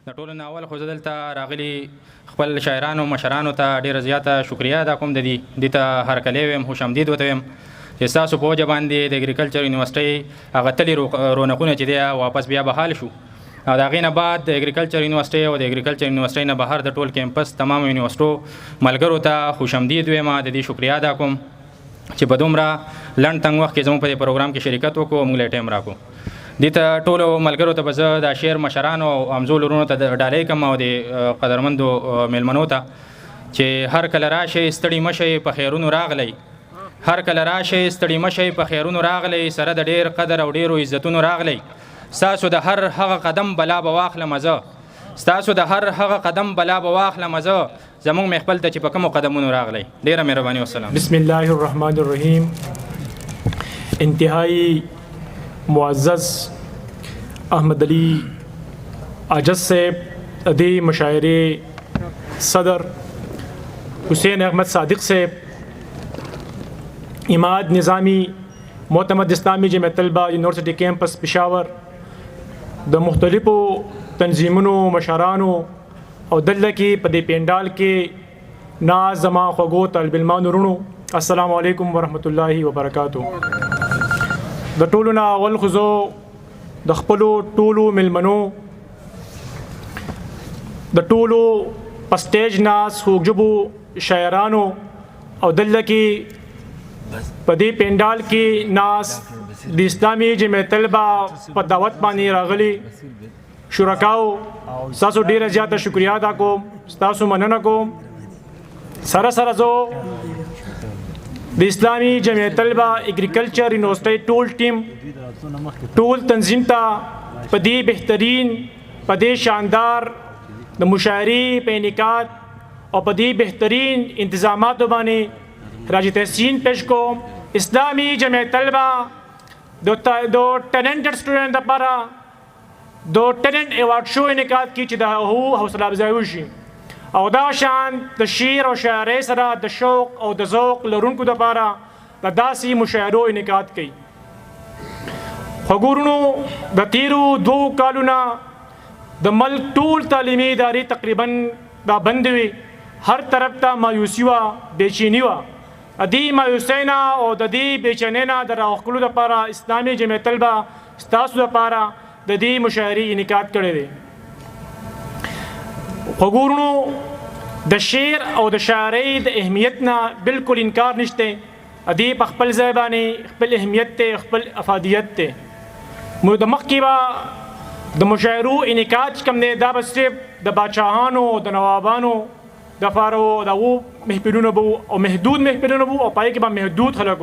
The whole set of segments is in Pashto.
د ټولو نه اول خو زه دلته راغلي خپل شاعرانو مشرانو ته ډېره زیاته شکریه ادا کوم د دې ته هرکلی ویم خوش امدید ورته ویم چې ستاسو په وجه باندې د اګریکلچر یونیورسټۍ هغه تللي رونقونه چې دی واپس بیا بحال شو او د هغې نه بعد د اګریکلچر یونیورسټۍ او د اګریکلچر یونیورسټۍ نه بهر د ټول کیمپس تمام یونیورسټو ملګرو ته خوش امدید ویم د دې شکریه ادا کوم چې په دومره لنډ تنګ وخت کې زموږ په دې پروګرام کې شرکت وکړو او موږ له ټایم راکړو دې ته ټولو ملګرو ته به زه د شعر مشرانو او همزولو ورونو ته ډالۍ کړم او د قدرمندو میلمنو ته چې هر کله راشئ ستړي مه شئ په خیرونو راغلی هر کله راشئ ستړي مه شئ په خیرونو راغلی سره د ډېر قدر او ډېرو عزتونو راغلی ستاسو د هر هغه قدم بلا به واخلم زه ستاسو د هر هغه قدم بلا به واخلم زه زموږ محفل ته چې په کومو قدمونو راغلی ډېره مهرباني والسلام بسم الله الرحمن الرحیم انتہائی معزز احمد علی عاجز صاحب ادی مشاعره صدر حسین احمد صادق صاحب اماد نظامی معتمد اسلامی جامعہ طلبہ یونیورسٹی کیمپس پشاور د مختلفو تنظیمونو مشرانو او دلته کې په دې پینډال کې ناز زما خوږو طالب علمانو ورونو السلام علیکم ورحمت الله وبرکاتہ د ټولو نه اول خو زه د خپلو ټولو میلمنو د ټولو په سټیج ناست خوږژبو شاعرانو او دلته کې په دې پینډال کې ناست د اسلامي جامعه طلبه په دعوت باندې راغلي شرکاو ستاسو ډیره زیاته شکریه ادا کوم ستاسو مننه کوم سره سره زه د اسلامي جامعه طلبه اګریکلچر یونیورسټۍ ټول ټیم ټول تنظیم ته په دې بهترین په دې شاندار د مشاعرې په انعقاد او په دې بهترین انتظاماتو باندې راجی تحسین پیش کوم اسلامي جامعه طلبه د ټیلنټډ سټوډنټ لپاره د ټیلنټ ایوارډ شو انعقاد کی چې د هغو حوصله افزایي وشي او دا شان د شعر او شاعرۍ سره د شوق او د ذوق لرونکو دپاره د داسې مشاعرو انعقاد کوي خوږورونو د تیرو 2 کالونه د ملک ټول تعلیمي ادارې تقریبا دا بند وي هر طرف ته مایوسي وه بېچیني وه د دې مایوسۍ نه او د دې بېچینۍ نه د راوښکلو دپاره اسلامي جامعه طلبه ستاسو دپاره د دې مشاعرې انعقاد کړی دی خوږورونو د شعر او د شاعرۍ د اهمیت نه بالکل انکار نشته دې په خپل ځای باندې خپل اهمیت دی خپل افادیت دی نو د مخکې به د مشاعرو انعقاد چې کوم دی دا به صرف د باچاهانو د نوابانو دپاره د هغو محفلونه به او محدود محفلونه به او په هغې کې به محدود خلک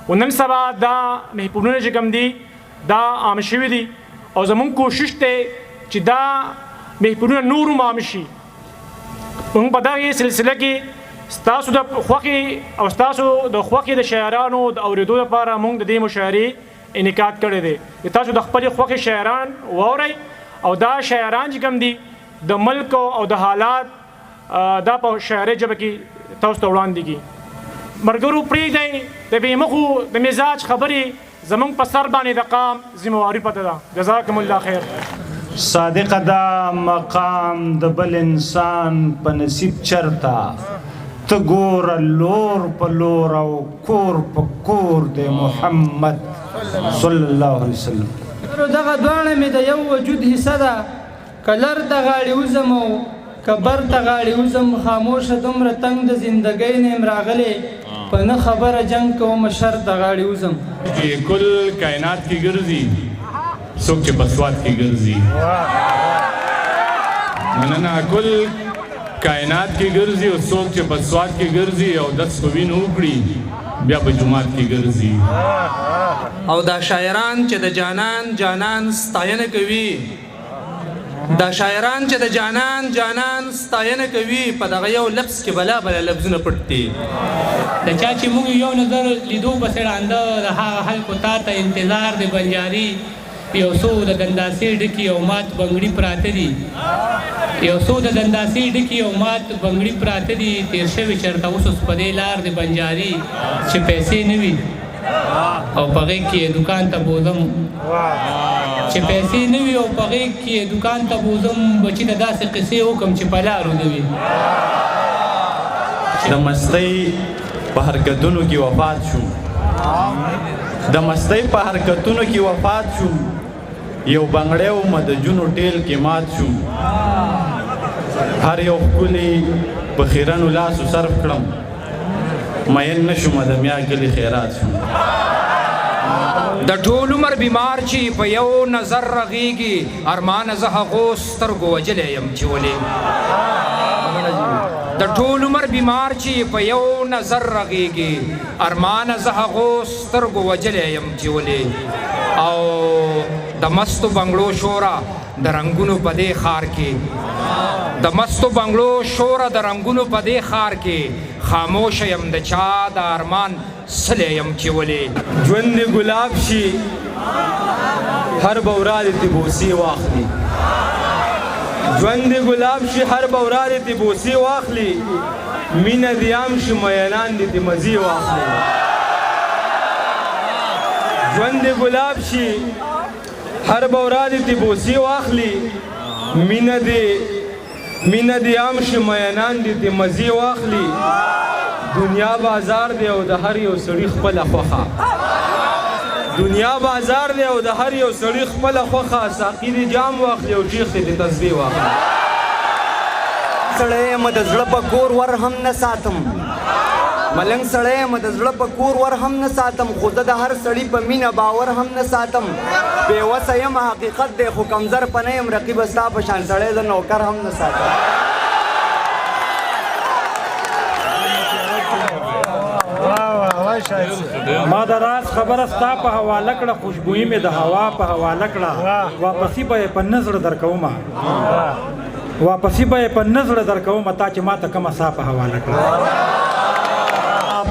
و نن سبا دا محفلونه چې کوم دي دا عام شوي دي او زموږ کوشش دی چې دا محفلونه نور هم عام شي موږ په دغې سلسله کې ستاسو د خوښې او ستاسو د خوښې د شاعرانو د اورېدو لپاره موږ د دې مشاعرې انعقاد کړی دی تاسو د خپلې خوښې شاعران واورئ او دا شاعران چې کوم دي د ملک او د حالات دا په شاعرۍ ژبه کې تاسو ته وړاندې کړي ملګرو پرېږدئ د بې مخو د مزاج خبرې زموږ په سر باندې د قام ذمواري پته ده جزاکم الله خیر صادق دا مقام د بل انسان په نصیب چرتا ته ګوره لور په لور او کور په کور د محمد صلی الله علیه وسلم دغه دواړه مې د یو وجود حصه ده که لر ته غاړې وځم او که بر ته غاړې وځم خاموشه دومره تنګ د زندګۍ نه یم راغلی په نه خبره جنګ کوم شر ته غاړې وځم کل کائنات کې ګرځي څوک چې په سواد کې ګرځي مننه کل کائنات کې ګرځي او څوک چې په سواد کې ګرځي او دس په وینو وکړي بیا په جومات کې ګرځي او دا شاعران چې د جانان جانان ستاینه کوي دا شاعران چې د جانان جانان ستاینه کوي په دغه یو لفظ کې بلا بلا لفظونه پټ دي د چا چې موږ یو نظر لیدو پسې ړانده د هغه خلکو تا ته انتظار د بنجاري یو څو د دنداسې ډکي او مات بنګړي پراته دي یو څو د دنداسې ډکي او مات بنګړي پراته دي تیر شوي چېرته اوس په دې لار د بنجاري چې پیسې نه وي او په هغې کې یې دوکان ته بوځم چې پیسې نه وي او په غېږ کې دوکان ته بوځم بچي ته داسې قصې وکړم چې په لارو نه وي. د مستۍ په حرکتونو کې وفات شو، د مستۍ په حرکتونو کې وفات شو، یو بنګړی و مدجونو ټیل کې مات شو، هر یو ښکلي په خیرنو لاسو صرف کړم، مین نشومه د میا کلي خیرات شو. د ټول عمر بیمار چې په یو نظر رغیږي، ارمان زه هغو سترګو وجلی یم چې ولې. د ټول عمر بیمار چې په یو نظر رغیږي، ارمان زه هغو سترګو وجلی یم چې ولې. او د مستو بنګلو شوره د رنګونو په دې ښار کې، د مستو بنګلو شوره د رنګونو په دې ښار کې، خاموشه یم د چا د ارمان سلی یم چې ولې. ژوند دې ګلاب شي هر بورا دې تبوسي واخلي، ژوند دې ګلاب شي هر بورا دې تبوسي واخلي، مینه دې عام شي میینان دې مزي واخلي. ژوند دې ګلاب شي هر بورا دې تبوسي واخلي، مینه دې عام شي میینان دې مزي واخلي. دنیا بازار دی او د هر یو سړي خپله خوښه، دنیا بازار دی او د هر یو سړي خپله خوښه، ساقي دې جام واخلي او شیخ دې تسبیح واخلي. سړی یم د زړه په کور ور هم نه ساتم، ملنګ سړی یم د زړه په کور ور هم نه ساتم، خو زه د هر سړي په مینه باور هم نه ساتم. بېوسه یم حقیقت دی خو کمزر په نه یم، رقیبه ستا په شان سړی زه نوکر هم نه ساتم. ما د راز خبره ستا په حواله کړه، خوشبویي مې د هوا په حواله کړه، واپسي به یې په نظر درکومه، واپسي به یې په نظر درکومه، تا چې ما ته کومه سا په حواله کړه.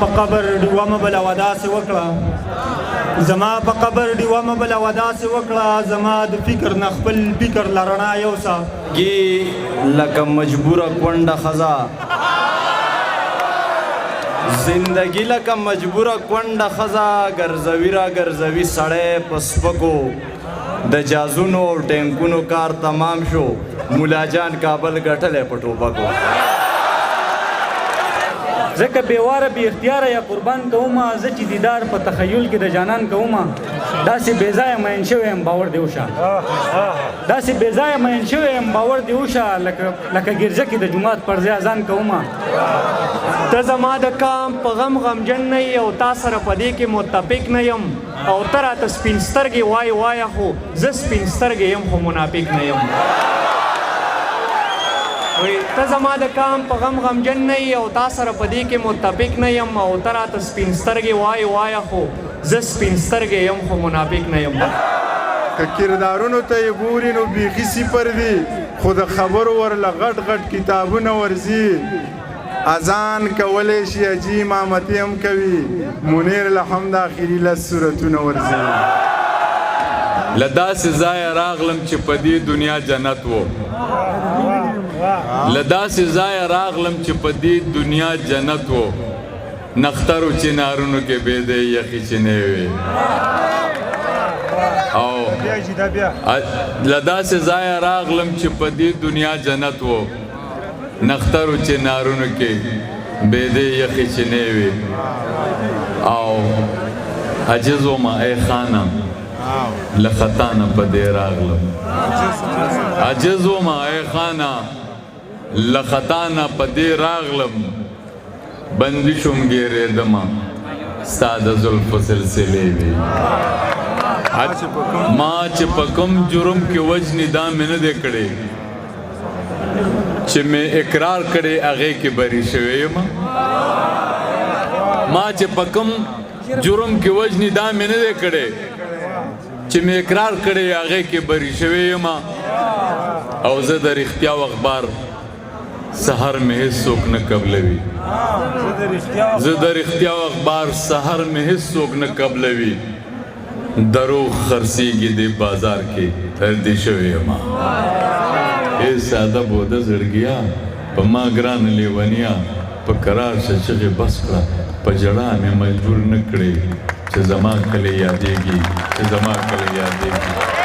په قبر ډیوه مه بله وه داسې وکړه، زما په قبر ډیوه مه بله وه داسې وکړه، زما د فکر نه خپل فکر له رڼا یوسه. ګي لکه مجبوره کونډه ښځه، زندگی لکه مجبوره کونډه ښځه، ګرځوي را ګرځوي سړی په سپکو، د جازونو او ټینکونو کار تمام شو، مولا جان کابل ګټلی په ټوپکو. ځکه بېواره بې اختیاره یا قربان کومه، زه چې دیدار په تخیل کې د جانان کومه، داسې بې ځایه مین شوی یم باور دې وشه، داسې بې ځایه مین شوی یم باور دې وشه، لکه ګرجه کې د جومات پر ځای اذان کومه. ته زما د کام په غم غمجن نه یې او تا سره په دې کې متفق نه یم، او ته راته سپین سترګې وایې وایه، خو زه سپین سترګې یم خو منافق نه یم. ته زما د کام په غم غمجن نه یې او تا سره په دې کې متفق نه یم، او ته راته سپین سترګې وایې وایه، خو زه سپین سترګې یم خو منافق نه یم. که کردارونو ته یې ګوري نو بیخي صفر دي، خو د خبرو ورله غټ غټ کتابونه ورځي. اذان کولی شي حاجي امامتي هم کوي، منیر له هم د آخري 10 سورتونه ورځي. له داسې ځایه راغلم چې په دې دنیا جنت و، له داسې ځایه راغلم چې په دې دنیا جنت و، نخترو چنارونو کې بېدې یخې چینې وې. او له داسې ځایه راغلم چې په دې دنیا جنت و، نخترو چنارونو کې بېدې یخې چینې وې. او عجز ومه ای خانم له خطا نه په دې راغلم، عجز ومه ای خانه له خطا نه په دې راغلم، بندي شوم ګیرېدمه ستا د زلفو سلسلې وې. ما چې په کوم جرم کې وجنې دا مې نه دی کړی، چې مې اقرار کړی هغې کې بری شوی یم. ما چې په کوم جرم کې وجنې دا مې نه دی کړی، چې مې اقرار کړی هغې کې بری شوی یم. او زه د رښتیا اخبار سحر مې هیڅ څوک نه قبلوي، زه د رښتیا اخبار سحر مې هیڅ څوک نه قبلوي، دروغ خرڅېږي دې بازار کې تر دې شوی یم. ای ساده بوده زړګیا په ما ګران لیونیا، په قرار شه چغې بس کړه، په ژړا مې مجبور نه کړې، چې زما کله یادېږي، چې زما کله یادېږي.